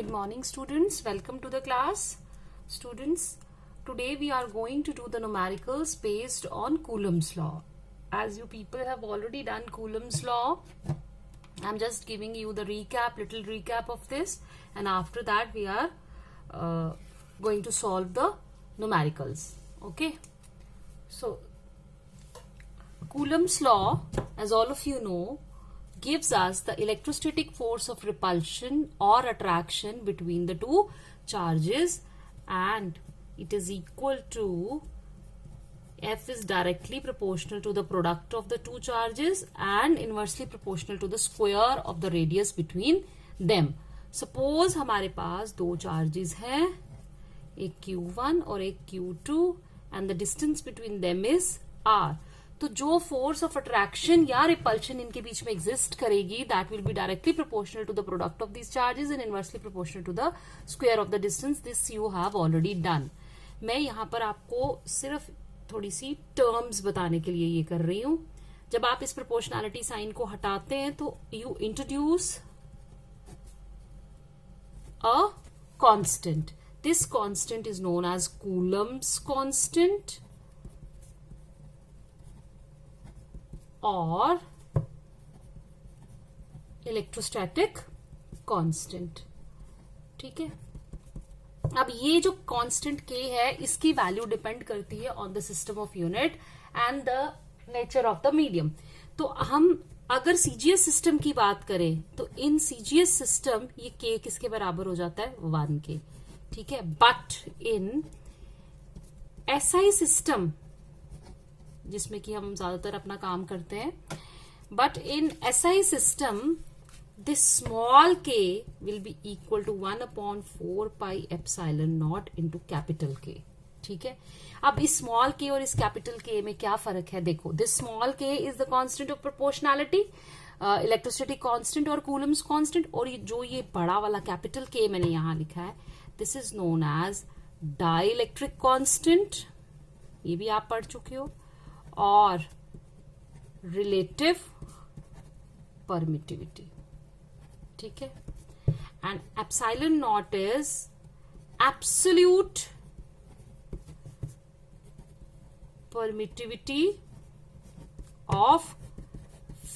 Good morning, students. Welcome to the class. Students, today we are going to do the numericals based on Coulomb's law. As you people have already done Coulomb's law, I'm just giving you the little recap of this, and after that we are going to solve the numericals. Okay. So, Coulomb's law, as all of you know, gives us the electrostatic force of repulsion or attraction between the two charges, and it is equal to F is directly proportional to the product of the two charges and inversely proportional to the square of the radius between them. Suppose हमारे पास दो charges हैं, एक Q1 और एक Q2, and the distance between them is R. तो जो force of attraction या repulsion इनके बीच में एग्जिस्ट करेगी, that will be directly proportional to the product of this charges and inversely proportional to the square of the distance. This you have already done. मैं यहां पर आपको सिर्फ थोड़ी सी टर्म्स बताने के लिए ये कर रही हूं. जब आप इस प्रोपोर्शनैलिटी साइन को हटाते हैं तो you introduce a constant. This constant is known as Coulomb's constant और इलेक्ट्रोस्टैटिक कांस्टेंट. ठीक है. अब ये जो कांस्टेंट K है, इसकी वैल्यू डिपेंड करती है on the system of unit and the nature of the medium. तो हम अगर सीजीएस सिस्टम की बात करें तो इन सीजीएस सिस्टम ये K किसके बराबर हो जाता है? 1 के. ठीक है. बट इन एसआई सिस्टम, जिसमें कि हम ज्यादातर अपना काम करते हैं, but in SI system this small k will be equal to 1/4 pi epsilon naught into capital K. ठीक है. अब इस स्मॉल k और इस कैपिटल K में क्या फर्क है? देखो, this small k is the constant of proportionality, electrostatic constant और कूलम्स कांस्टेंट, और जो ये बड़ा वाला कैपिटल K मैंने यहां लिखा है, this is known as dielectric constant. ये भी आप पढ़ चुके हो. और रिलेटिव परमिटिविटी. ठीक है. And epsilon not is absolute permittivity of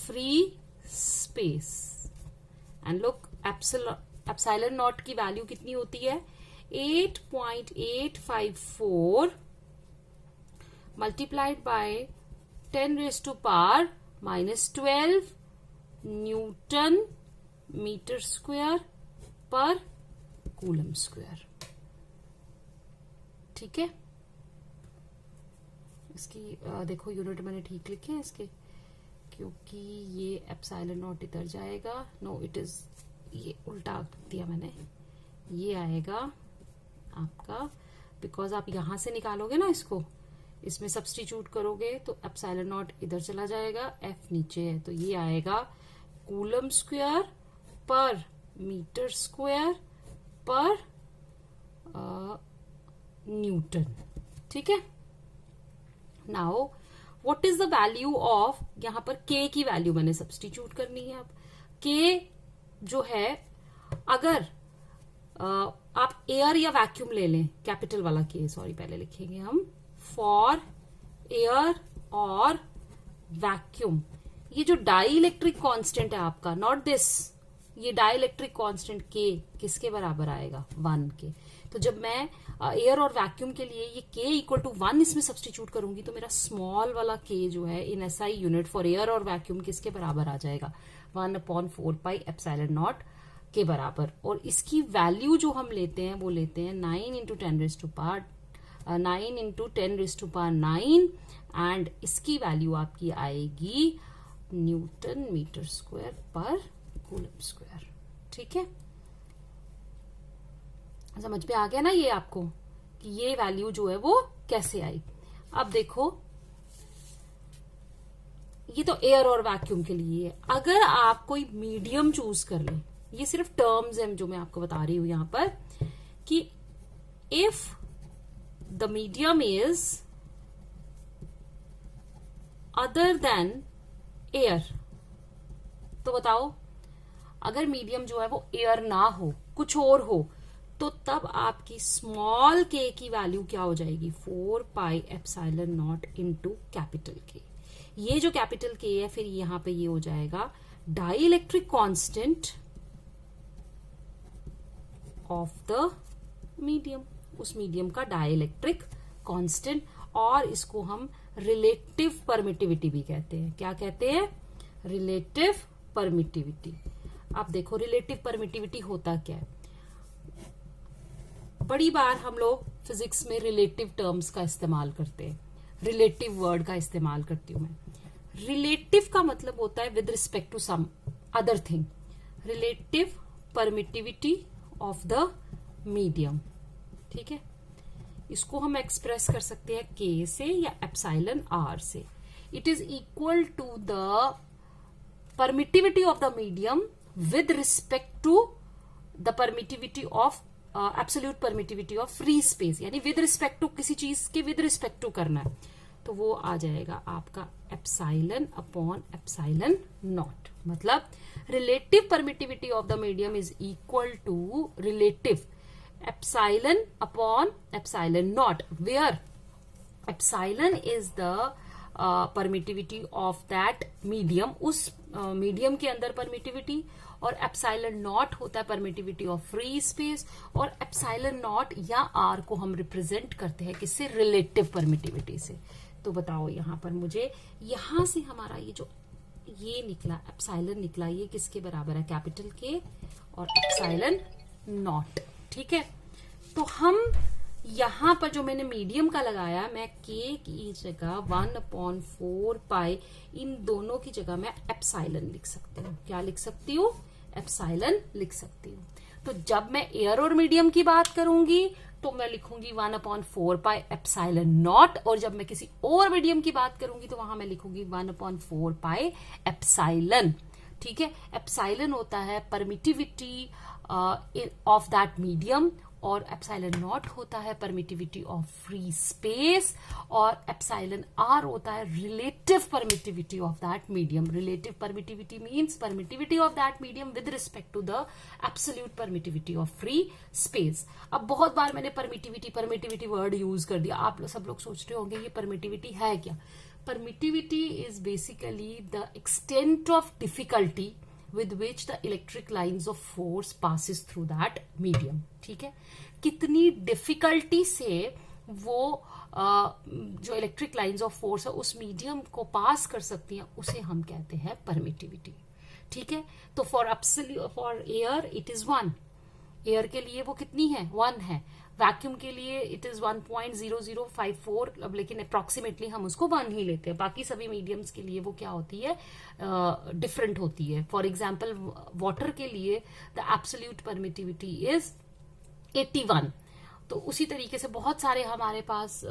free space. And look, epsilon not की वैल्यू कितनी होती है? 8.854 multiplied by 10 raised to power minus 12 Newton meter square per Coulomb square. ठीक है. इसकी देखो यूनिट मैंने ठीक लिखे हैं इसके, क्योंकि ये एप्सिलॉन नॉट इधर जाएगा. नो, इट इज, ये उल्टा दिया मैंने. ये आएगा आपका, बिकॉज आप यहां से निकालोगे ना, इसको इसमें सब्स्टिट्यूट करोगे तो एप्सिलॉन नॉट इधर चला जाएगा, एफ नीचे है, तो ये आएगा कूलम स्क्वायर पर मीटर स्क्वायर पर न्यूटन. ठीक है. Now what is the value of, यहां पर K की वैल्यू मैंने सब्स्टिट्यूट करनी है. अब K जो है, अगर आप एयर या वैक्यूम ले लें, कैपिटल वाला K, सॉरी, पहले लिखेंगे हम फॉर एयर और वैक्यूम. ये जो डाइइलेक्ट्रिक कांस्टेंट है आपका, नॉट दिस, ये डाइइलेक्ट्रिक कांस्टेंट K किसके बराबर आएगा? 1 के. तो जब मैं एयर और वैक्यूम के लिए ये K इक्वल टू 1 इसमें सब्स्टिट्यूट करूंगी तो मेरा स्मॉल वाला K जो है in SI unit for air और वैक्यूम किसके बराबर आ जाएगा? 1/4 पाई एप्सिलॉन नॉट के बराबर. और इसकी वैल्यू जो हम लेते हैं वो लेते हैं 9 × 10 raised to power 9 एंड इसकी वैल्यू आपकी आएगी न्यूटन मीटर स्क्वायर पर कूलम स्क्वायर. ठीक है. समझ में आ गया ना ये आपको कि ये वैल्यू जो है वो कैसे आई? अब देखो, ये तो एयर और वैक्यूम के लिए है. अगर आप कोई मीडियम चूज कर ले, ये सिर्फ टर्म्स हैं जो मैं आपको बता रही हूं यहां पर, कि if the medium is other than air, तो बताओ, अगर मीडियम जो है वो एयर ना हो, कुछ और हो, तो तब आपकी स्मॉल के की वैल्यू क्या हो जाएगी, 4 पाई एप्सिलॉन नॉट इनटू कैपिटल के। ये जो कैपिटल के है फिर यहां पे ये हो जाएगा dielectric constant of the medium, उस मीडियम का डाइइलेक्ट्रिक कांस्टेंट, और इसको हम रिलेटिव परमिटिविटी भी कहते हैं। क्या कहते हैं, रिलेटिव परमिटिविटी। अब देखो रिलेटिव परमिटिविटी होता क्या है, बड़ी बार हम लोग फिजिक्स में रिलेटिव टर्म्स का इस्तेमाल करते हैं, रिलेटिव वर्ड का इस्तेमाल करती हूं मैं। रिलेटिव का मतलब होता है with respect to some other thing, relative permittivity of the medium. ठीक है, इसको हम एक्सप्रेस कर सकते हैं के से या एप्सिलॉन आर से। It is equal to the permittivity of the medium with respect to the permittivity of absolute permittivity of free space, यानी विद रिस्पेक्ट टू किसी चीज के विद रिस्पेक्ट टू करना है, तो वो आ जाएगा आपका एप्सिलॉन अपॉन एप्सिलॉन नॉट। मतलब relative permittivity of the medium is equal to relative epsilon upon epsilon naught, where epsilon is the permittivity of that medium, उस मीडियम के अंदर परमिटिविटी, और एप्सिलॉन नॉट होता है परमिटिविटी ऑफ फ्री स्पेस, और epsilon naught या R को हम रिप्रेजेंट करते हैं किससे, रिलेटिव परमिटिविटी से। तो बताओ यहां पर मुझे, यहां से हमारा ये जो ये निकला एप्सिलॉन निकला, ये किसके बराबर है, कैपिटल के और एप्सिलॉन नॉट। ठीक है, तो हम यहां पर जो मैंने मीडियम का लगाया, मैं के की जगह 1/4 पाई, इन दोनों की जगह मैं एप्सिलॉन लिख सकती हूँ। क्या लिख सकती हूँ, एप्सिलॉन लिख सकती हूँ। तो जब मैं एयर और मीडियम की बात करूंगी तो मैं लिखूंगी 1/4 पाई एप्सिलॉन नॉट, और जब मैं किसी और मीडियम की बात करूंगी तो वहां मैं लिखूंगी 1/4 पाई एप्सिलॉन। ठीक है, एप्सिलॉन होता है परमिटिविटी ऑफ दैट मीडियम, और एप्सिलॉन नॉट होता है परमिटिविटी ऑफ फ्री स्पेस, और एप्सिलॉन आर होता है relative permittivity of that medium. Relative permittivity means permittivity of that medium with respect to the absolute permittivity of free space. अब बहुत बार मैंने permittivity word use कर दिया, आप सब लोग सोच रहे होंगे ये परमिटिविटी है क्या। Permittivity is basically the extent of difficulty with which the electric lines of force passes through that medium। ठीक है, कितनी डिफिकल्टी से वो जो इलेक्ट्रिक लाइंस ऑफ फोर्स है उस मीडियम को पास कर सकती हैं, उसे हम कहते हैं परमिटिविटी। ठीक है, तो for air it is 1, air के लिए वो कितनी है, 1 है। वैक्यूम के लिए इट इज 1.0054, अब लेकिन अप्रोक्सीमेटली हम उसको 1 ही लेते हैं। बाकी सभी मीडियम्स के लिए वो क्या होती है, डिफरेंट होती है। फॉर एग्जाम्पल वाटर के लिए द एब्सोल्यूट परमिटिविटी इज 81। तो उसी तरीके से बहुत सारे हमारे पास,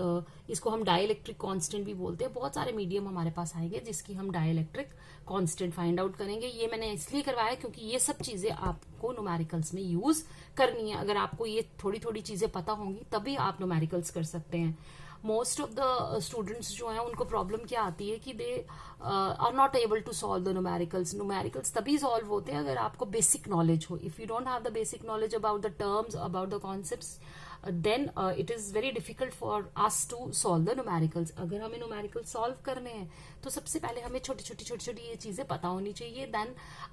इसको हम डाइइलेक्ट्रिक कांस्टेंट भी बोलते हैं, बहुत सारे मीडियम हमारे पास आएंगे जिसकी हम डाइइलेक्ट्रिक कांस्टेंट फाइंड आउट करेंगे। ये मैंने इसलिए करवाया क्योंकि ये सब चीजें आपको न्यूमेरिकल्स में यूज करनी है। अगर आपको ये थोड़ी थोड़ी चीजें पता होंगी तभी आप न्यूमेरिकल्स कर सकते हैं। मोस्ट ऑफ द स्टूडेंट्स जो हैं उनको प्रॉब्लम क्या आती है कि they are not able to solve the numericals. Numericals तभी सॉल्व होते हैं अगर आपको बेसिक नॉलेज हो। If you don't have the basic knowledge about the terms, about the concepts, then it is very difficult for us to solve the numericals। अगर हमें numericals solve करने हैं तो सबसे पहले हमें छोटी छोटी ये चीजें पता होनी चाहिए। then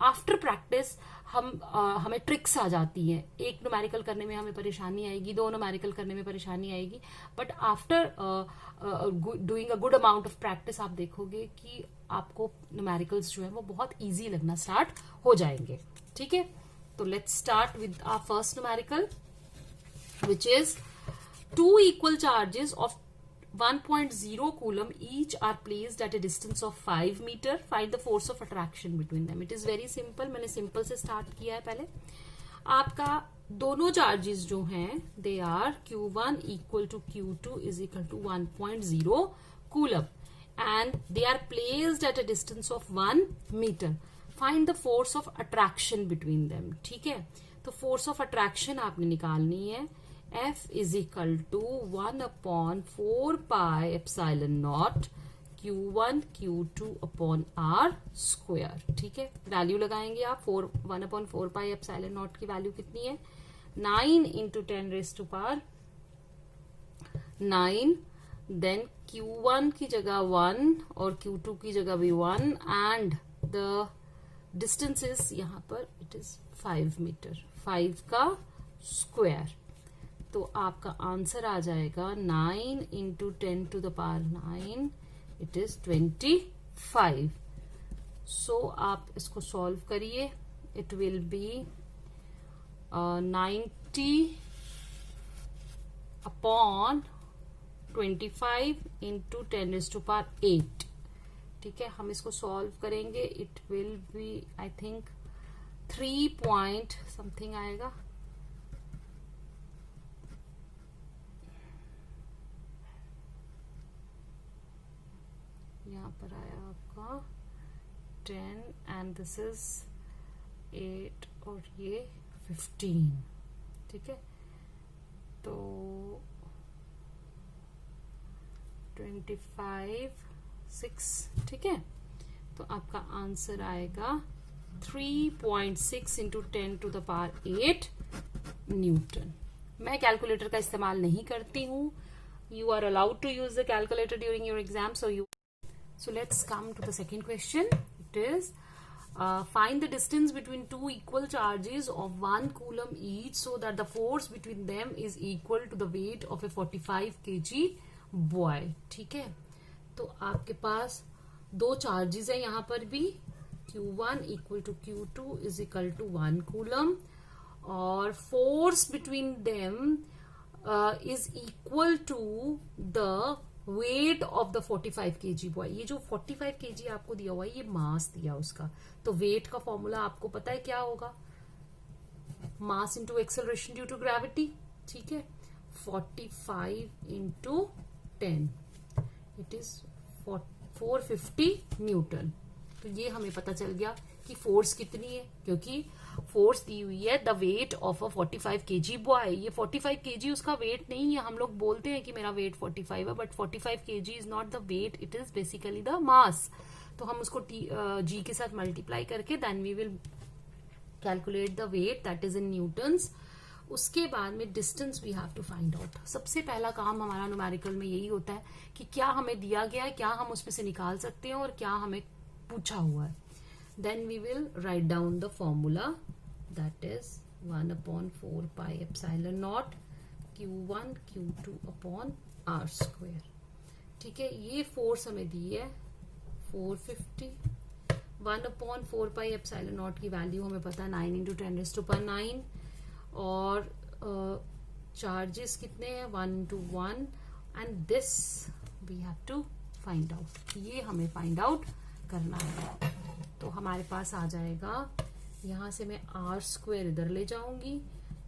after practice हमें ट्रिक्स आ जाती हैं। एक न्यूमेरिकल करने में हमें परेशानी आएगी, 2 न्यूमेरिकल करने में परेशानी आएगी, but after doing a good amount of practice आप देखोगे कि आपको न्यूमेरिकल्स जो है वो बहुत ईजी लगना स्टार्ट हो जाएंगे। ठीक है, तो let's start with our first numerical, which is 2 equal charges of 1.0 coulomb each are placed at a distance of 5 meter। Find the force of attraction between them। It is very simple। मैंने simple से start किया है। पहले आपका दोनों charges जो हैं they are Q1 equal to Q2 is equal to 1.0 coulomb and they are placed at a distance of 1 meter। Find the force of attraction between them। ठीक है, तो force of attraction आपने निकालनी है। F is equal to 1/4 pi epsilon naught Q1 Q2 upon R square। ठीक है, value लगाएंगे आप। 1/4 pi epsilon naught की वैल्यू कितनी है, 9 into 10 raised to power 9, then Q1 की जगह 1 और Q2 की जगह भी 1 एंड द डिस्टेंस इज यहां पर इट इज 5 मीटर, 5 का स्क्वायर। तो आपका आंसर आ जाएगा 9 into 10 to the power 9, it is 25। सो आप इसको सॉल्व करिए, it will be 90 upon 25 into 10 is to power 8। ठीक है, हम इसको सॉल्व करेंगे, it will be I think 3 point something आएगा। यहाँ पर आया आपका 10 एंड दिस इज 8 और ये 15। ठीक है, तो 25 6। ठीक है, तो आपका आंसर आएगा 3.6 into 10 to the power 8 newton. मैं कैलकुलेटर का इस्तेमाल नहीं करती हूँ, you are allowed to use the calculator during your exam, so let's come to the second question. It is find the distance between two equal charges of 1 coulomb each so that the force between them is equal to the weight of a 45 kg boy. ठीक है, तो आपके पास दो charges है यहाँ पर भी, Q1 equal to Q2 is equal to 1 coulomb और force between them is equal to the weight of the 45 kg boy. ये जो 45 kg आपको दिया हुआ है ये मास दिया उसका, तो वेट का फॉर्मूला आपको पता है क्या होगा, mass into acceleration due to gravity. ठीक है, 45 इंटू 10 इट इज 450 न्यूटन। तो ये हमें पता चल गया कि फोर्स कितनी है, क्योंकि फोर्स दी हुई है the weight of a 45 kg boy. ये 45 kg उसका वेट नहीं है, हम लोग बोलते हैं कि मेरा वेट 45 है, but 45 kg is not the wait, it is basically the mass. तो हम उसको जी के साथ मल्टीप्लाई करके then we will calculate the wait that is in Newton's. उसके बाद में distance we have to find out. सबसे पहला काम हमारा न्यूमेरिकल में यही होता है कि क्या हमें दिया गया है, क्या हम उसमें से निकाल सकते हैं और क्या हमें पूछा हुआ है। Then we will write down the formula, that is 1 upon 4 pi epsilon naught Q1 Q2 upon R square। ठीक है, ये फोर्स हमें दी है 450, 1 upon 4 pi epsilon naught की वैल्यू हमें पता है 9 into 10 raised to power 9 और चार्जेस कितने हैं 1 into 1 and this we have to find out। ये हमें फाइंड आउट करना है। तो हमारे पास आ जाएगा, यहां से मैं आर स्क्वायर इधर ले जाऊंगी,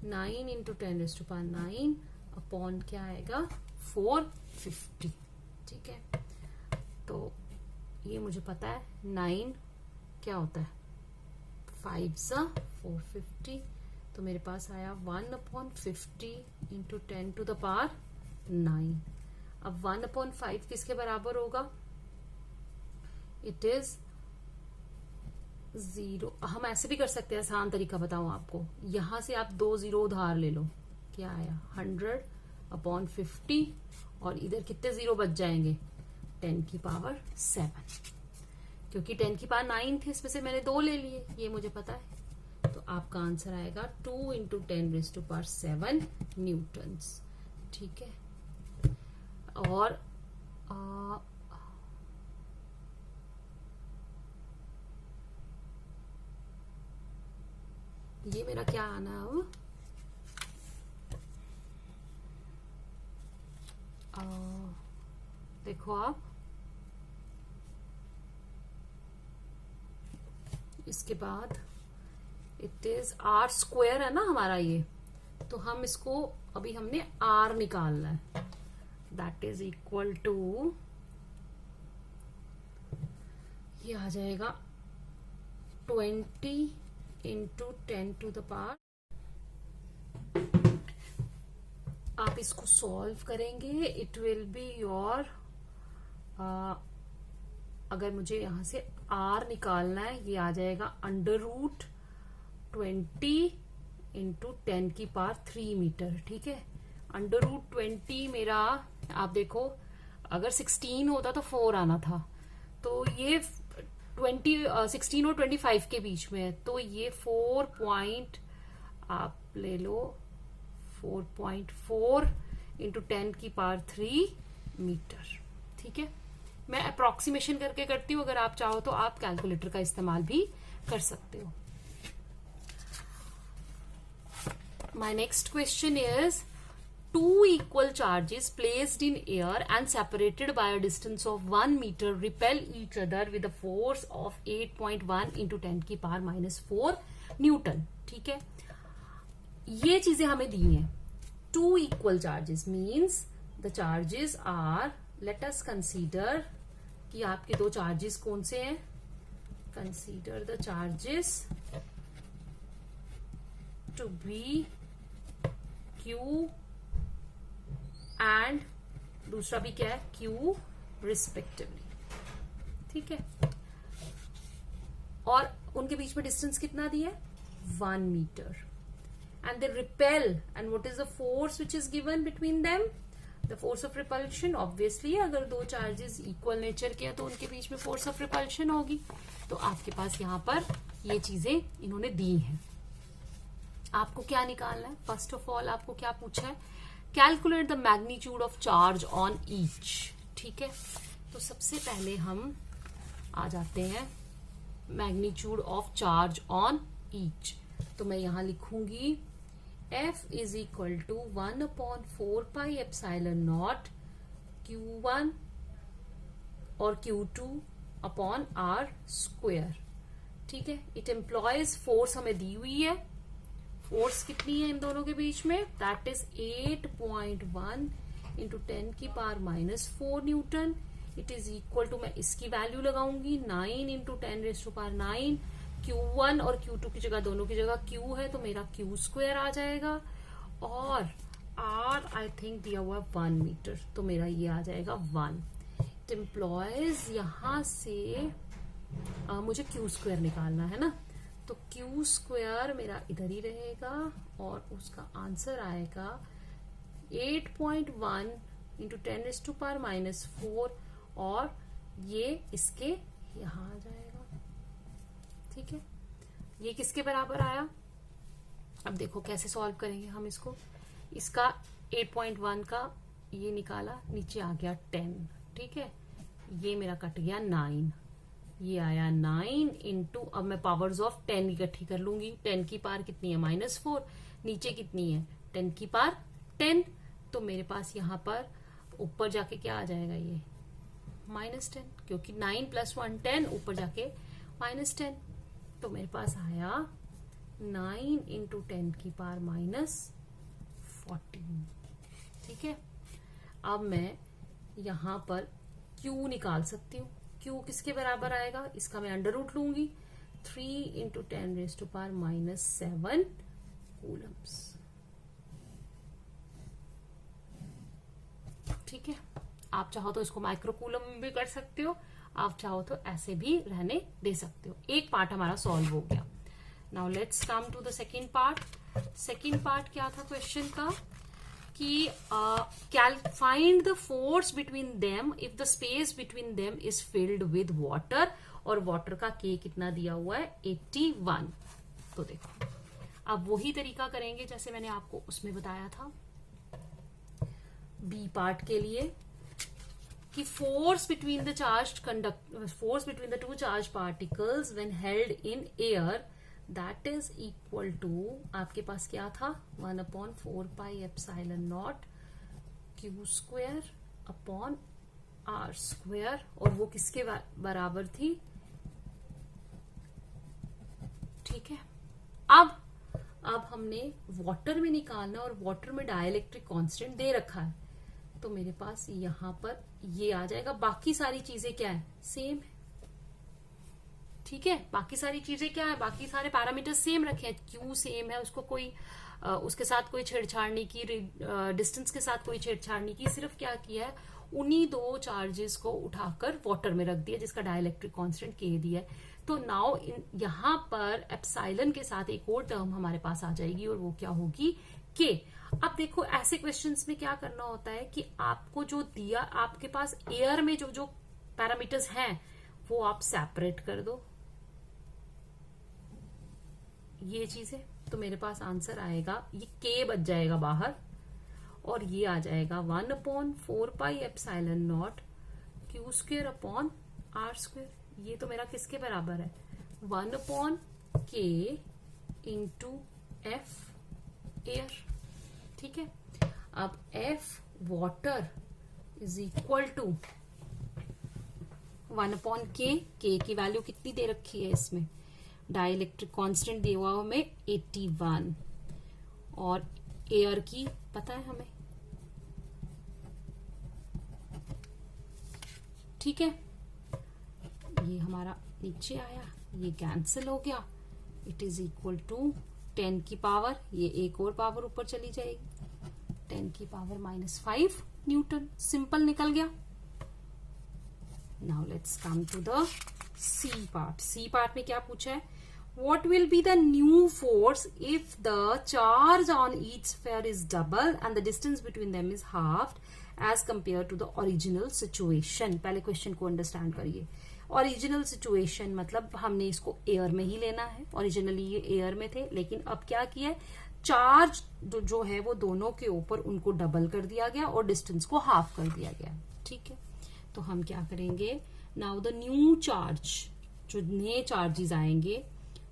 9 into 10 raise to power 9 upon क्या आएगा 450। ठीक है, तो ये मुझे पता है 9 क्या होता है 5 सा 450, तो मेरे पास आया 1 upon 50 into 10 to the power 9। अब 1 अपॉन 5 किसके बराबर होगा, इट इज 0। हम ऐसे भी कर सकते हैं, आसान तरीका बताऊं आपको, यहां से आप 2 0 उधार ले लो, क्या आया 100 अपॉन 50 और इधर कितने 0 बच जाएंगे 10 की पावर 7, क्योंकि 10 की पावर 9 थे, इसमें से मैंने 2 ले लिए, ये मुझे पता है। तो आपका आंसर आएगा 2 into 10 raise to power 7 newtons. ठीक है, और ये मेरा क्या आना है अब, देखो आप इसके बाद इट इज आर स्क्वायर है ना हमारा ये, तो हम इसको अभी हमने आर निकालना है, दैट इज इक्वल टू ये आ जाएगा 20 इंटू 10 टू द पावर। आप इसको सॉल्व करेंगे, इट विल बी योर, अगर मुझे यहां से आर निकालना है ये आ जाएगा अंडर रूट 20 इंटू 10⁻³ मीटर, ठीक है। √20 मेरा, आप देखो अगर 16 होता तो 4 आना था, तो ये 16 और 25 के बीच में है, तो ये 4 पॉइंट आप ले लो 4.4 इंटू 10⁻³ मीटर, ठीक है। मैं अप्रोक्सीमेशन करके करती हूँ, अगर आप चाहो तो आप कैलकुलेटर का इस्तेमाल भी कर सकते हो। My next question is, two equal charges placed in air and separated by a distance of 1 meter repel each other with a force of 8.1 into 10⁻⁻4 Newton, ठीक है। ये चीजें हमें दी हैं। two equal charges means the charges are, let us consider कि आपके दो charges कौन से हैं। consider the charges to be Q and दूसरा भी क्या है, Q रिस्पेक्टिवली, ठीक है। और उनके बीच में डिस्टेंस कितना दिया है, 1 metre. And they repel, and what is the force which is given between them, the force of repulsion. Obviously अगर दो चार्जेस इक्वल नेचर के हैं तो उनके बीच में फोर्स ऑफ रिपल्शन होगी। तो आपके पास यहां पर ये चीजें इन्होंने दी हैं। आपको क्या निकालना है, फर्स्ट ऑफ ऑल आपको क्या पूछा है, calculate the magnitude of charge on each, ठीक है। तो सबसे पहले हम आ जाते हैं magnitude of charge on each. तो मैं यहां लिखूंगी F is equal to 1/4πε0 Q1 और Q2 अपॉन R स्क्वेयर, ठीक है। इट एम्प्लॉयज फोर्स हमें दी हुई है, फोर्स कितनी है इन दोनों के बीच में, that is 8.1 into 10⁻⁻4 newton. It is equal to, मैं इसकी वैल्यू लगाऊंगी 9 इंटू 10⁻⁹। Q1 और Q2 की जगह, दोनों की जगह Q है तो मेरा Q स्क्वायर आ जाएगा, और R आई थिंक दिया हुआ 1 मीटर, तो मेरा ये आ जाएगा 1। इट एम्प्लॉयज यहां से मुझे Q स्क्वायर निकालना है ना, तो Q स्क्वायर मेरा इधर ही रहेगा और उसका आंसर आएगा 8.1 इंटू 10⁻⁻4, और ये इसके यहां आ जाएगा, ठीक है। ये किसके बराबर आया, अब देखो कैसे सॉल्व करेंगे हम इसको। इसका 8.1 का ये निकाला, नीचे आ गया 10, ठीक है। ये मेरा कट गया 9, ये आया 9 इंटू, अब मैं पावर्स ऑफ 10 इकट्ठी कर लूंगी। 10 की पावर कितनी है, -4, नीचे कितनी है 10 की पावर 10, तो मेरे पास यहां पर ऊपर जाके क्या आ जाएगा, ये -10, क्योंकि 9 + 1 10, ऊपर जाके -10, तो मेरे पास आया 9 इंटू 10 की पावर -14, ठीक है। अब मैं यहां पर Q निकाल सकती हूँ। Q किसके बराबर आएगा, इसका मैं अंडर रूट लूंगी, 3 इंटू 10⁻⁷ कूलम्स, ठीक है। आप चाहो तो इसको माइक्रो कूलम भी कर सकते हो, आप चाहो तो ऐसे भी रहने दे सकते हो। एक पार्ट हमारा सॉल्व हो गया। Now let's come to the second part. Second part क्या था क्वेश्चन का, कि find the force between them if the space between them is filled with water, और वाटर का K कितना दिया हुआ है, 81। तो देखो अब वही तरीका करेंगे जैसे मैंने आपको उसमें बताया था बी पार्ट के लिए, कि force between the two charge particles when held in air, that is equal to, आपके पास क्या था, 1/4πε0 Q square upon R square, और वो किसके बराबर थी, ठीक है। अब हमने वाटर में निकालना, और वाटर में डाइलेक्ट्रिक कांस्टेंट दे रखा है, तो मेरे पास यहां पर ये आ जाएगा। बाकी सारी चीजें क्या है, सेम है, ठीक है। बाकी सारी चीजें क्या है, बाकी सारे पैरामीटर सेम रखे हैं। Q सेम है, उसको कोई उसके साथ कोई छेड़छाड़ नहीं की, डिस्टेंस के साथ कोई छेड़छाड़ नहीं की, सिर्फ क्या किया है, उन्हीं दो चार्जेस को उठाकर वाटर में रख दिया जिसका डाइलेक्ट्रिक कांस्टेंट K दिया है। तो नाउ यहां पर एप्सिलॉन के साथ एक और टर्म हमारे पास आ जाएगी और वो क्या होगी, के। अब देखो ऐसे क्वेश्चंस में क्या करना होता है कि आपको जो दिया, आपके पास एयर में जो जो पैरामीटर्स हैं वो आप सेपरेट कर दो, ये चीजें, तो मेरे पास आंसर आएगा, ये के बच जाएगा बाहर और ये आ जाएगा 1/4πε0 Q² अपॉन R²। ये तो मेरा किसके बराबर है, 1/k इंटू F एयर। ठीक है, अब F water is equal to 1/k, k की वैल्यू कितनी दे रखी है इसमें, डाइलेक्ट्रिक कांस्टेंट दिया हुआ हमें 81 और एयर की पता है हमें। ठीक है, ये हमारा नीचे आया, ये कैंसिल हो गया, इट इज इक्वल टू 10 की पावर, ये एक और पावर ऊपर चली जाएगी, 10 की पावर -5 न्यूटन। सिंपल निकल गया। Now let's come to the C part. C part में क्या पूछा है, what will be the new force if the charge on each sphere is double and the distance between them is halved as compared to the original situation। पहले question को understand करिए। Original situation मतलब हमने इसको air में ही लेना है, originally ये एयर में थे, लेकिन अब क्या किया है, चार्ज जो है वो दोनों के ऊपर उनको डबल कर दिया गया और डिस्टेंस को हाफ कर दिया गया। ठीक है, तो हम क्या करेंगे, नाउ द न्यू चार्ज, जो नए चार्जेस आएंगे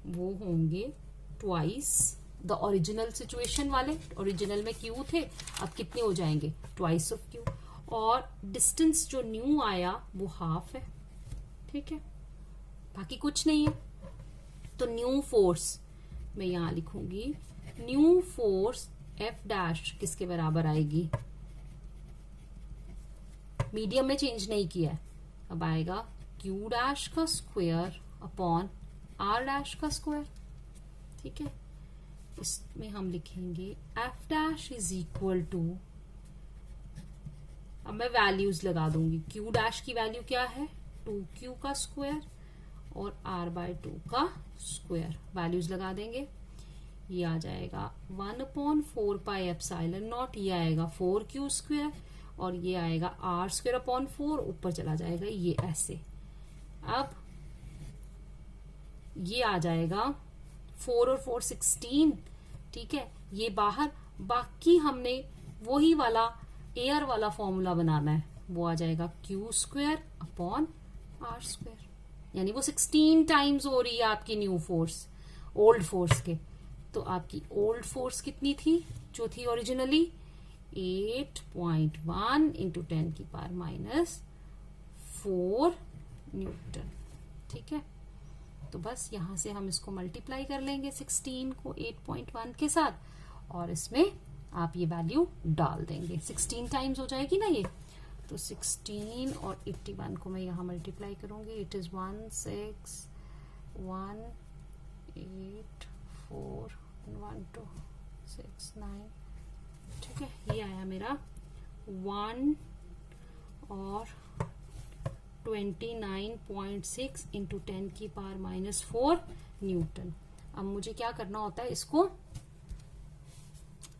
वो होंगे ट्वाइस द ओरिजिनल सिचुएशन वाले। ओरिजिनल में क्यू थे, अब कितने हो जाएंगे, ट्वाइस ऑफ क्यू, और डिस्टेंस जो न्यू आया वो हाफ है। ठीक है, बाकी कुछ नहीं है। तो न्यू फोर्स मैं यहां लिखूंगी, न्यू फोर्स F डैश किसके बराबर आएगी, मीडियम में चेंज नहीं किया है, अब आएगा Q डैश का स्क्वायर अपॉन R डैश का स्क्वायर। ठीक है, इसमें हम लिखेंगे F dash is equal to, अब मैं वैल्यूज लगा दूंगी, Q डैश की वैल्यू क्या है, 2Q का स्क्वायर और R/2 का स्क्वायर, वैल्यूज लगा देंगे, ये आ जाएगा 1/4πε0, ये आएगा 4Q² और ये आएगा R²/4, ऊपर चला जाएगा ये ऐसे। अब ये आ जाएगा 4 और 4 16। ठीक है, ये बाहर, बाकी हमने वही वाला एयर वाला फॉर्मूला बनाना है, वो आ जाएगा Q² अपॉन R², यानी वो 16 टाइम्स हो रही है आपकी न्यू फोर्स ओल्ड फोर्स के। तो आपकी ओल्ड फोर्स कितनी थी जो थी ओरिजिनली, 8.1 इंटू 10 की पावर -4 न्यूटन। ठीक है, तो बस यहां से हम इसको मल्टीप्लाई कर लेंगे 16 को 8.1 के साथ और इसमें आप ये वैल्यू डाल देंगे, 16 टाइम्स हो जाएगी ना ये, तो 16 और 81 को मैं यहां मल्टीप्लाई करूंगी, इट इज 161841269। ठीक है, ये आया मेरा 1 और 29.6 इंटू 10 की पावर -4 न्यूटन। अब मुझे क्या करना होता है, इसको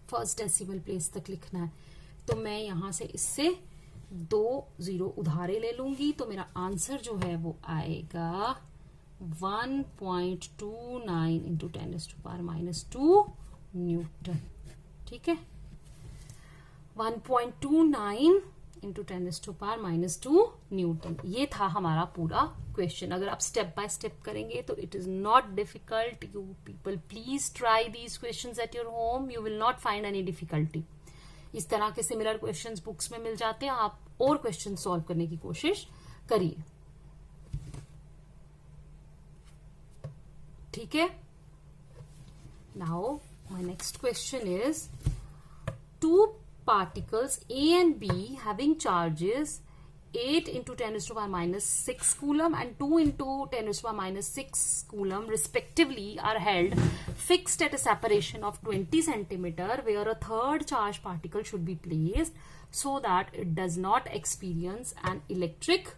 फर्स्ट डेसिमल प्लेस तक लिखना है, तो मैं यहां से इससे 2 0 उधारे ले लूंगी, तो मेरा आंसर जो है वो आएगा 1.29 इंटू 10 की पावर -2 न्यूटन। ठीक है, 1.29 इंटू 10 की पावर -2 न्यूटन। ये था हमारा पूरा क्वेश्चन। अगर आप स्टेप बाय स्टेप करेंगे तो it is not difficult. You people please try these questions at your home, you will not find any difficulty. इस तरह के सिमिलर क्वेश्चंस बुक्स में मिल जाते हैं, आप और क्वेश्चन सॉल्व करने की कोशिश करिए। ठीक है, now my next question is, two particles A and B having charges 8 into 10 to the power -6 coulomb and 2 into 10 to the power -6 coulomb respectively are held fixed at a separation of 20 centimeter where a third charged particle should be placed so that it does not experience an electric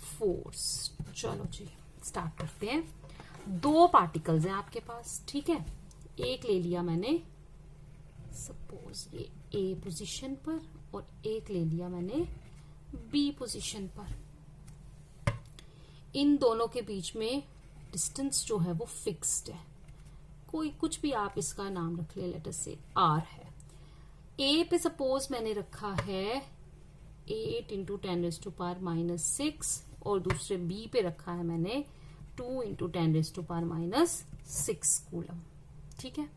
force। चलो जी, start करते हैं। दो particles हैं आपके पास, ठीक है। एक ले लिया मैंने सपोज ये ए पोजीशन पर और एक ले लिया मैंने बी पोजीशन पर। इन दोनों के बीच में डिस्टेंस जो है वो फिक्स्ड है, कोई कुछ भी आप इसका नाम रख ले, लेट अस से आर है। ए पे सपोज मैंने रखा है 8 इंटू 10⁻⁻⁶ और दूसरे बी पे रखा है मैंने 2 इंटू 10⁻⁶ कूलम, ठीक है।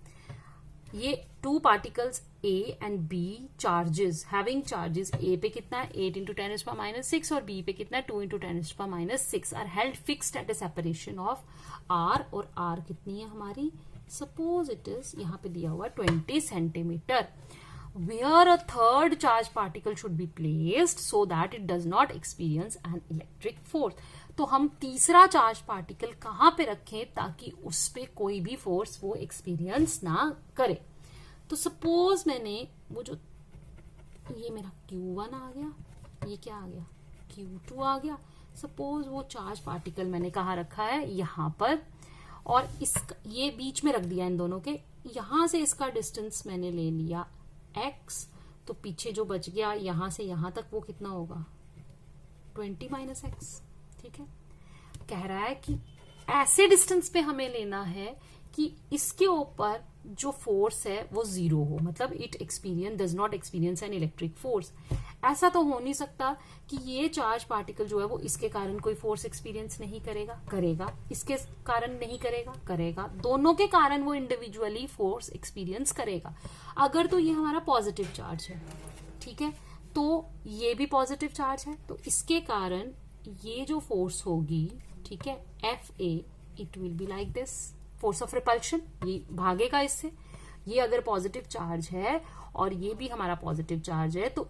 ये two particles A and B charges having charges, A पे कितना है 8 इंटू 10⁻⁶ और बी पे कितना है 2 into 10⁻⁶ are held fixed at a separation of R, और आर कितनी है हमारी, सपोज इट इज यहां पे दिया हुआ 20 centimetre. Where a third charge particle should be placed so that it does not experience an electric force. तो हम तीसरा चार्ज पार्टिकल कहां पे रखें ताकि उस पे कोई भी फोर्स वो एक्सपीरियंस ना करे। तो सपोज मैंने वो जो ये मेरा Q1 आ गया, ये क्या आ गया Q2 आ गया। सपोज वो चार्ज पार्टिकल मैंने कहाँ रखा है, यहां पर, और इस ये बीच में रख दिया इन दोनों के। यहां से इसका डिस्टेंस मैंने ले लिया x, तो पीछे जो बच गया यहां से यहां तक वो कितना होगा 20 - x, ठीक है। कह रहा है कि ऐसे डिस्टेंस पे हमें लेना है कि इसके ऊपर जो फोर्स है वो जीरो हो, मतलब it does not experience an electric force. ऐसा तो हो नहीं सकता कि ये चार्ज पार्टिकल जो है वो इसके कारण कोई फोर्स एक्सपीरियंस नहीं करेगा, करेगा, इसके कारण नहीं करेगा, करेगा, दोनों के कारण वो इंडिविजुअली फोर्स एक्सपीरियंस करेगा। अगर तो ये हमारा पॉजिटिव चार्ज है, ठीक है, तो ये भी पॉजिटिव चार्ज है, तो इसके कारण ये जो फोर्स होगी, ठीक है, Fa, it will be like this, force of repulsion, ये भागेगा इससे। ये अगर पॉजिटिव चार्ज है और ये भी हमारा पॉजिटिव चार्ज है, तो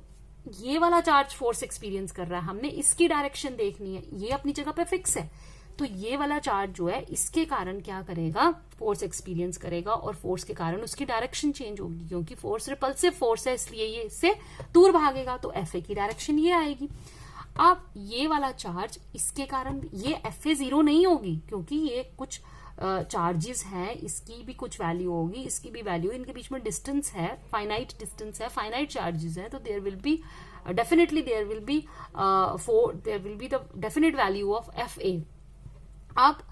ये वाला चार्ज फोर्स एक्सपीरियंस कर रहा है, हमने इसकी डायरेक्शन देखनी है, ये अपनी जगह पे फिक्स है, तो ये वाला चार्ज जो है इसके कारण क्या करेगा, फोर्स एक्सपीरियंस करेगा, और फोर्स के कारण उसकी डायरेक्शन चेंज होगी, क्योंकि फोर्स रिपल्सिव फोर्स है इसलिए ये इससे दूर भागेगा, तो Fa की डायरेक्शन ये आएगी। अब ये वाला चार्ज इसके कारण, ये Fa 0 नहीं होगी क्योंकि ये कुछ चार्जेस हैं, इसकी भी कुछ वैल्यू होगी, इसकी भी वैल्यू, इनके बीच में डिस्टेंस है, फाइनाइट डिस्टेंस है, फाइनाइट चार्जेस है, तो there will be definitely there will be the definite value of Fa। अब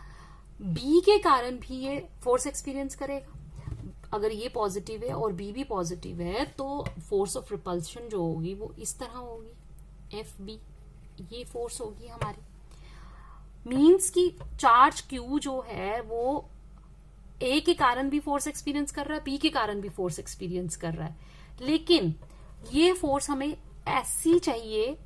B के कारण भी ये फोर्स एक्सपीरियंस करेगा। अगर ये पॉजिटिव है और B भी पॉजिटिव है, तो फोर्स ऑफ रिपल्शन जो होगी वो इस तरह होगी, Fb, ये फोर्स होगी हमारी। मीन्स कि चार्ज Q जो है वो A के कारण भी फोर्स एक्सपीरियंस कर रहा है, B के कारण भी फोर्स एक्सपीरियंस कर रहा है, लेकिन ये फोर्स हमें ऐसी चाहिए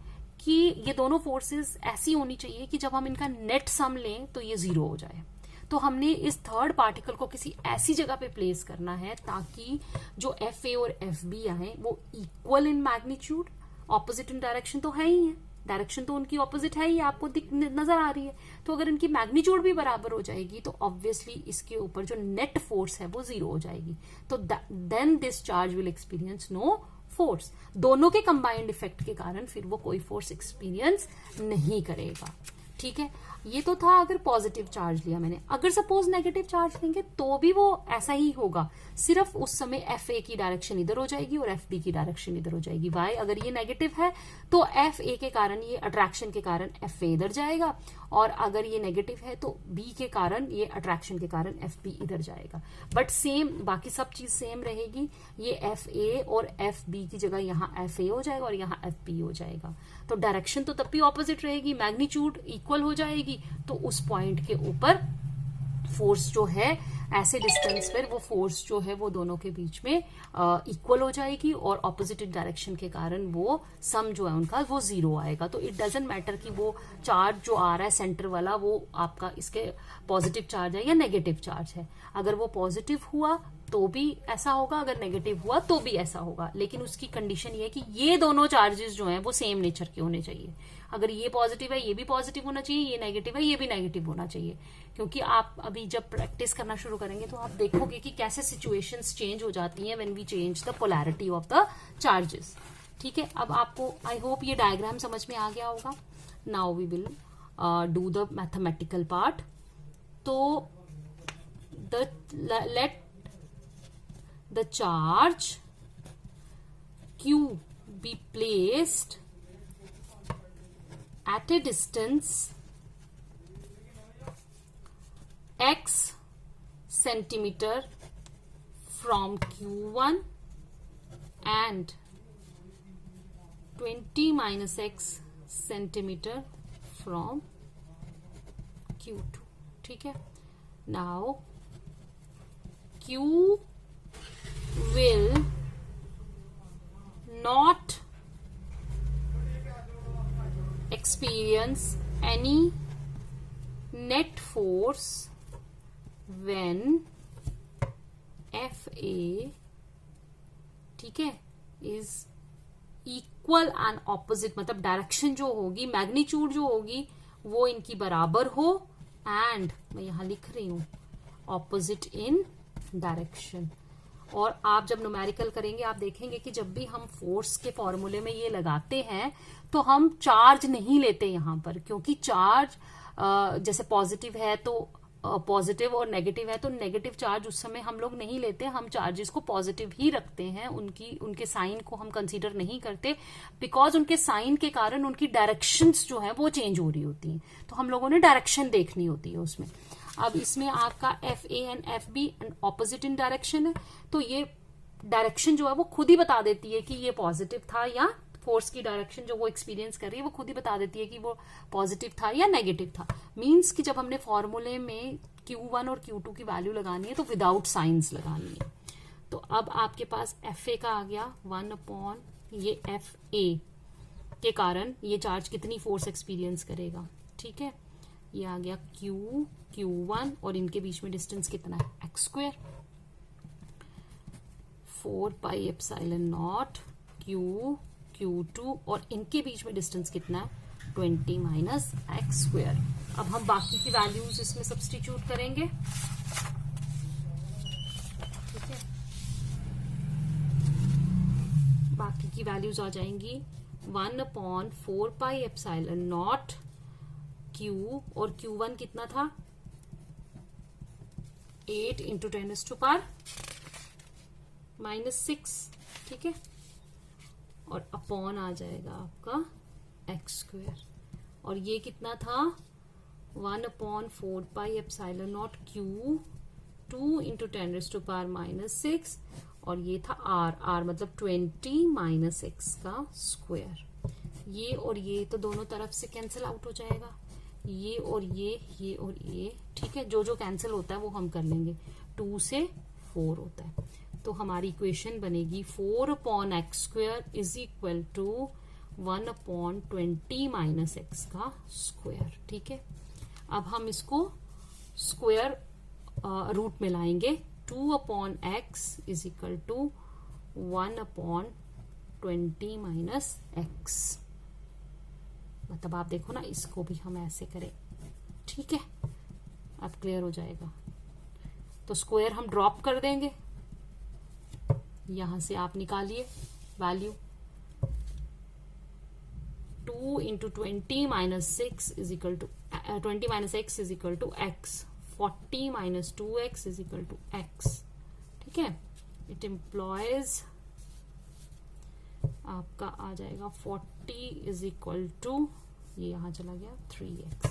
कि ये दोनों फोर्सेस ऐसी होनी चाहिए कि जब हम इनका नेट सम लें तो ये 0 हो जाए। तो हमने इस थर्ड पार्टिकल को किसी ऐसी जगह पे प्लेस करना है ताकि जो Fa और Fb आए वो equal in magnitude, opposite in direction तो है ही है, डायरेक्शन तो उनकी ऑपोजिट है ही, आपको नजर आ रही है, तो अगर इनकी मैग्नीट्यूड भी बराबर हो जाएगी तो ऑब्वियसली इसके ऊपर जो नेट फोर्स है वो 0 हो जाएगी। तो then this charge will experience no force. दोनों के कंबाइंड इफेक्ट के कारण फिर वो कोई फोर्स एक्सपीरियंस नहीं करेगा, ठीक है। ये तो था अगर पॉजिटिव चार्ज लिया मैंने। अगर सपोज नेगेटिव चार्ज लेंगे तो भी वो ऐसा ही होगा, सिर्फ उस समय Fa की डायरेक्शन इधर हो जाएगी और Fb की डायरेक्शन इधर हो जाएगी। वाई, अगर ये नेगेटिव है तो Fa के कारण, ये अट्रैक्शन के कारण Fa इधर जाएगा, और अगर ये नेगेटिव है तो B के कारण, ये अट्रैक्शन के कारण Fb इधर जाएगा। बट सेम, बाकी सब चीज सेम रहेगी, ये Fa और Fb की जगह यहाँ Fa हो जाएगा और यहाँ Fb हो जाएगा। तो डायरेक्शन तो तब भी ऑपोजिट रहेगी, मैग्नीट्यूड इक्वल हो जाएगी, तो उस पॉइंट के ऊपर फोर्स जो है ऐसे डिस्टेंस पर, वो फोर्स जो है वो दोनों के बीच में इक्वल हो जाएगी, और ऑपोजिट डायरेक्शन के कारण वो सम जो है उनका वो 0 आएगा। तो इट डजेंट मैटर कि वो चार्ज जो आ रहा है सेंटर वाला वो आपका इसके पॉजिटिव चार्ज है या नेगेटिव चार्ज है। अगर वो पॉजिटिव हुआ तो भी ऐसा होगा, अगर नेगेटिव हुआ तो भी ऐसा होगा, लेकिन उसकी कंडीशन ये है कि ये दोनों चार्जेस जो हैं वो सेम नेचर के होने चाहिए। अगर ये पॉजिटिव है ये भी पॉजिटिव होना चाहिए, ये नेगेटिव है ये भी नेगेटिव होना चाहिए, क्योंकि आप अभी जब प्रैक्टिस करना शुरू करेंगे तो आप देखोगे कि कैसे सिचुएशंस चेंज हो जाती हैं when we change the polarity of the charges, ठीक है। अब आपको आई होप ये डायग्राम समझ में आ गया होगा। Now we will do the mathematical part. तो let the charge Q be placed at a distance x centimeter from Q1 and 20 minus x centimeter from Q2. ठीक है. Now Q will not experience any net force when FA, ठीक है, is equal and opposite, मतलब direction जो होगी, magnitude जो होगी वो इनकी बराबर हो, एंड मैं यहां लिख रही हूं ऑपोजिट इन डायरेक्शन. और आप जब न्यूमेरिकल करेंगे आप देखेंगे कि जब भी हम फोर्स के फॉर्मूले में ये लगाते हैं तो हम चार्ज नहीं लेते यहां पर, क्योंकि चार्ज जैसे पॉजिटिव है तो पॉजिटिव और नेगेटिव है तो नेगेटिव चार्ज उस समय हम लोग नहीं लेते. हम चार्जेस को पॉजिटिव ही रखते हैं, उनके साइन को हम कंसीडर नहीं करते, बिकॉज उनके साइन के कारण उनकी डायरेक्शंस जो है वो चेंज हो रही होती हैं. तो हम लोगों ने डायरेक्शन देखनी होती है उसमें. अब इसमें आपका F A and F B opposite in direction है, तो ये डायरेक्शन जो है वो खुद ही बता देती है कि ये पॉजिटिव था, या फोर्स की डायरेक्शन जो वो एक्सपीरियंस कर रही है वो खुद ही बता देती है कि वो पॉजिटिव था या नेगेटिव था. मींस कि जब हमने फॉर्मूले में Q1 और Q2 की वैल्यू लगानी है तो विदाउट साइंस लगानी है. तो अब आपके पास एफ ए का आ गया 1 ये एफ ए के कारण ये चार्ज कितनी फोर्स एक्सपीरियंस करेगा. ठीक है, ये आ गया Q1 और इनके बीच में डिस्टेंस कितना है x square 4 pi epsilon not Q2 और इनके बीच में डिस्टेंस कितना है 20 माइनस एक्स स्क्वायर. अब हम बाकी की वैल्यूज इसमें सब्स्टिट्यूट करेंगे. ठीक है, बाकी की वैल्यूज आ जाएंगी 1/4 पाई एप्सिलॉन नॉट Q और Q1 कितना था 8 इंटू 10⁻⁻⁻⁶. ठीक है, और अपॉन आ जाएगा आपका एक्स स्क्वायर. और ये कितना था 1/4 pi epsilon not Q2 into 10⁻⁻⁶. और ये था R मतलब 20 माइनस एक्स का स्क्वायर. ये और ये तो दोनों तरफ से कैंसिल आउट हो जाएगा, ये और ये और ये. ठीक है, जो जो कैंसिल होता है वो हम कर लेंगे. 2 से 4 होता है, तो हमारी इक्वेशन बनेगी 4/x square is equal to 1/20 minus X का स्क्वायर. ठीक है, अब हम इसको स्क्वायर रूट में लाएंगे. 2/x is equal to 1/20 minus X. मतलब आप देखो ना, इसको भी हम ऐसे करें. ठीक है, अब क्लियर हो जाएगा. तो स्क्वायर हम ड्रॉप कर देंगे, यहां से आप निकालिए value 2 into 20 minus 6 is equal to 20 minus X is equal to X. 40 minus 2x is equal to X. ठीक है, इट एम्प्लॉयज आपका आ जाएगा 40 इज इक्वल टू, ये यहां चला गया 3x.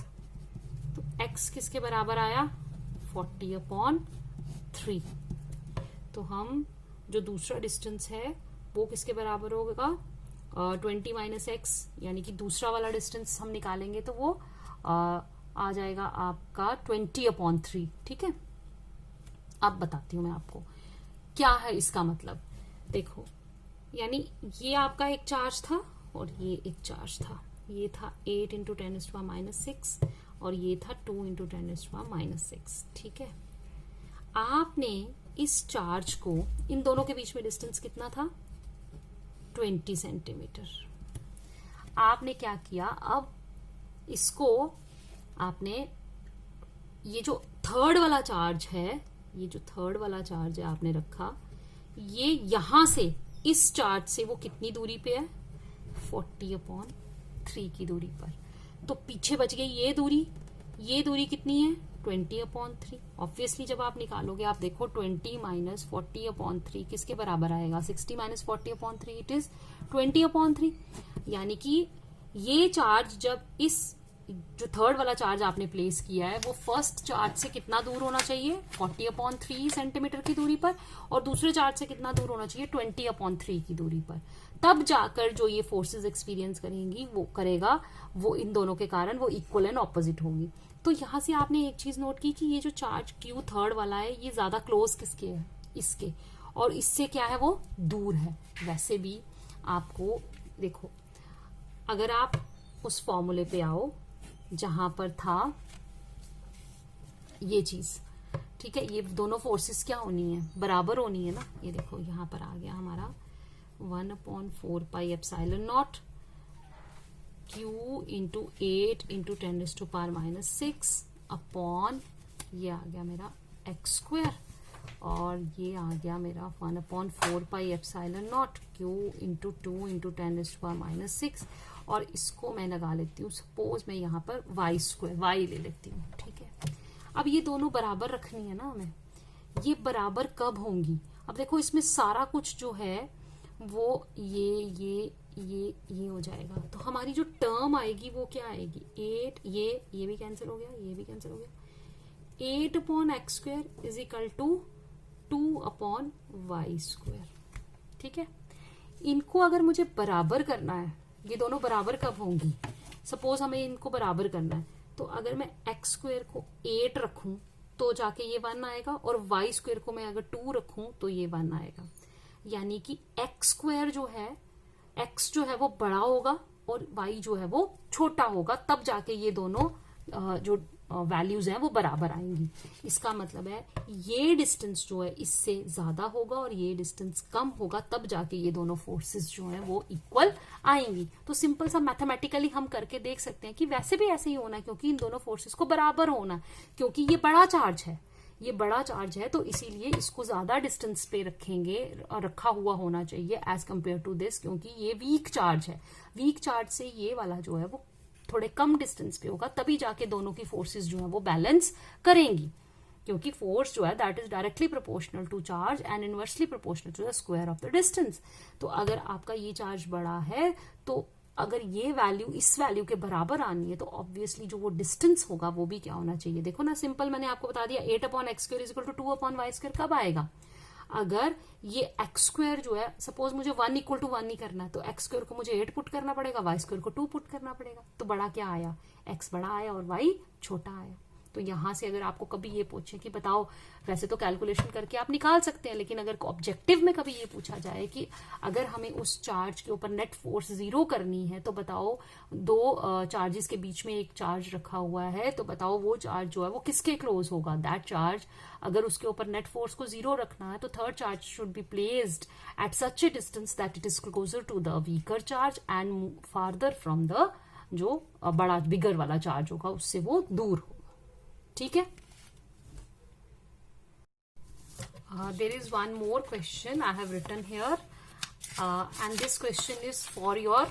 तो x किसके बराबर आया 40/3. तो हम जो दूसरा डिस्टेंस है वो किसके बराबर होगा 20 माइनस एक्स, यानी कि दूसरा वाला डिस्टेंस हम निकालेंगे तो वो आ जाएगा आपका 20/3. ठीक है, अब बताती हूं मैं आपको क्या है इसका मतलब. देखो, यानी ये आपका एक चार्ज था और ये एक चार्ज था. ये था 8 इंटू 10⁻⁻⁶ और ये था 2 इंटू 10⁻⁻⁶. ठीक है, आपने इस चार्ज को, इन दोनों के बीच में डिस्टेंस कितना था 20 सेंटीमीटर. आपने क्या किया, अब इसको आपने, ये जो थर्ड वाला चार्ज है, ये जो थर्ड वाला चार्ज है आपने रखा, ये यहां से इस चार्ज से वो कितनी दूरी पे है 40/3 की दूरी पर. तो पीछे बच गई ये दूरी कितनी है 20/3। ऑब्वियसली जब आप निकालोगे आप देखो 20 - 40/3 किसके बराबर आएगा, 60 - 40/3 इट इज 20/3। यानी कि ये चार्ज जब इस जो थर्ड वाला चार्ज आपने प्लेस किया है वो फर्स्ट चार्ज से कितना दूर होना चाहिए 40/3 सेंटीमीटर की दूरी पर, और दूसरे चार्ज से कितना दूर होना चाहिए 20/3 की दूरी पर। तब जाकर जो ये फोर्सेस एक्सपीरियंस करेंगी वो करेगा वो इन दोनों के कारण वो इक्वल एंड ऑपोजिट होंगी। तो यहां से आपने एक चीज नोट की कि ये जो चार्ज Q थर्ड वाला है ये ज्यादा क्लोज किसके है, इसके, और इससे क्या है वो दूर है। वैसे भी आपको देखो, अगर आप उस फॉर्मूले पे आओ जहां पर था ये चीज, ठीक है, ये दोनों फोर्सेस क्या होनी है, बराबर होनी है ना। ये देखो यहां पर आ गया हमारा 1/4πε0 Q इंटू 8 इंटू 10⁻⁻6 अपॉन ये आ गया मेरा x², और ये आ गया मेरा 1/4πε0 Q इंटू 2 इंटू 10⁻⁻6, और इसको मैं लगा लेती हूँ, सपोज मैं यहाँ पर y² ले लेती हूँ, ठीक है। अब ये दोनों बराबर रखनी है ना हमें, ये बराबर कब होंगी, अब देखो इसमें सारा कुछ जो है वो ये हो जाएगा, तो हमारी जो टर्म आएगी वो क्या आएगी 8, ये भी कैंसिल हो गया, ये भी कैंसिल हो गया, 8/x² is equal to 2/y², ठीक है। इनको अगर मुझे बराबर करना है, ये दोनों बराबर कब होंगी, सपोज हमें इनको बराबर करना है, तो अगर मैं x² को 8 रखूं तो जाके ये 1 आएगा, और y² को मैं अगर 2 रखूं तो ये 1 आएगा। यानी कि x² जो है, x जो है वो बड़ा होगा और y जो है वो छोटा होगा, तब जाके ये दोनों जो वैल्यूज हैं वो बराबर आएंगी। इसका मतलब है ये डिस्टेंस जो है इससे ज्यादा होगा और ये डिस्टेंस कम होगा, तब जाके ये दोनों फोर्सेस जो हैं वो इक्वल आएंगी। तो सिंपल सा मैथमेटिकली हम करके देख सकते हैं कि वैसे भी ऐसे ही होना, क्योंकि इन दोनों फोर्सेस को बराबर होना, क्योंकि ये बड़ा चार्ज है, ये बड़ा चार्ज है, तो इसीलिए इसको ज्यादा डिस्टेंस पे रखेंगे, रखा हुआ होना चाहिए एज कंपेयर टू दिस, क्योंकि ये वीक चार्ज है। वीक चार्ज से ये वाला जो है वो थोड़े कम डिस्टेंस पे होगा, तभी जाके दोनों की फोर्सेस जो है वो बैलेंस करेंगी, क्योंकि फोर्स जो है that is directly proportional to charge and inversely proportional to the square of the distance. तो अगर आपका ये चार्ज बड़ा है, तो अगर ये वैल्यू इस वैल्यू के बराबर आनी है, तो ऑब्वियसली जो वो डिस्टेंस होगा वो भी क्या होना चाहिए। देखो ना, सिंपल मैंने आपको बता दिया 8/x² is equal to 2/y² कब आएगा, अगर ये x² जो है, सपोज मुझे 1 = 1 ही करना है, तो x² को मुझे 8 पुट करना पड़ेगा, y² को 2 पुट करना पड़ेगा, तो बड़ा क्या आया, x बड़ा आया और y छोटा आया। तो यहां से अगर आपको कभी ये पूछे कि बताओ, वैसे तो कैलकुलेशन करके आप निकाल सकते हैं, लेकिन अगर ऑब्जेक्टिव में कभी ये पूछा जाए कि अगर हमें उस चार्ज के ऊपर नेट फोर्स 0 करनी है, तो बताओ दो चार्जेस के बीच में एक चार्ज रखा हुआ है, तो बताओ वो चार्ज जो है वो किसके क्लोज होगा, दैट चार्ज अगर उसके ऊपर नेट फोर्स को 0 रखना है, तो third charge should be placed at such a distance that it is closer to the weaker charge and farther from the जो बड़ा बिगर वाला चार्ज होगा उससे वो दूर हो, ठीक है। There is one more question I have written here, and this question is for your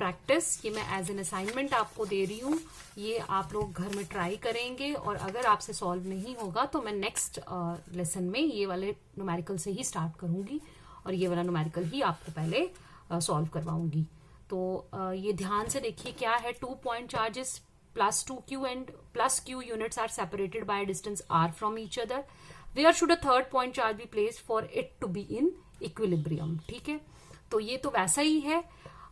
practice. ये मैं as an assignment आपको दे रही हूँ, ये आप लोग घर में ट्राई करेंगे, और अगर आपसे सॉल्व नहीं होगा तो मैं नेक्स्ट लेसन में ये वाले न्यूमेरिकल से ही स्टार्ट करूंगी, और ये वाला न्यूमेरिकल ही आपको पहले सॉल्व करवाऊंगी। तो ये ध्यान से देखिए क्या है, 2 point charges plus 2q and plus q units are separated by a distance r from each other. Where should a third point charge be placed for it to be in equilibrium? ठीक है, तो ये तो वैसा ही है।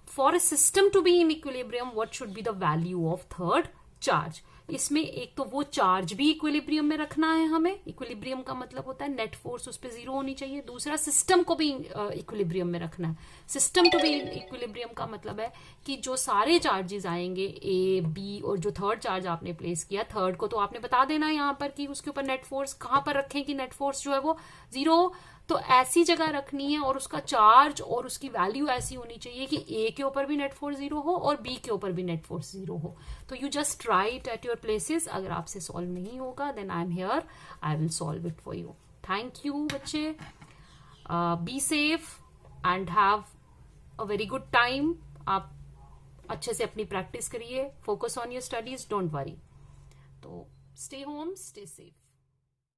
For a system to be in equilibrium, what should be the value of third charge? इसमें एक तो वो चार्ज भी इक्विलिब्रियम में रखना है हमें, इक्विलिब्रियम का मतलब होता है नेट फोर्स उस पर 0 होनी चाहिए, दूसरा सिस्टम को भी इक्विलिब्रियम में रखना है। सिस्टम टू बी इक्विलिब्रियम का मतलब है कि जो सारे चार्जेस आएंगे ए बी, और जो थर्ड चार्ज आपने प्लेस किया, थर्ड को तो आपने बता देना है यहाँ पर कि उसके ऊपर नेट फोर्स कहाँ पर रखें कि नेट फोर्स जो है वो 0, तो ऐसी जगह रखनी है, और उसका चार्ज और उसकी वैल्यू ऐसी होनी चाहिए कि ए के ऊपर भी नेट फोर्स 0 हो और बी के ऊपर भी नेट फोर्स 0 हो। तो you just try it at your places. अगर आपसे सॉल्व नहीं होगा then I am here, I will solve it for you. Thank you बच्चे, be safe and have a very good time. आप अच्छे से अपनी प्रैक्टिस करिए, focus on your studies, don't worry. तो स्टे होम, स्टे सेफ।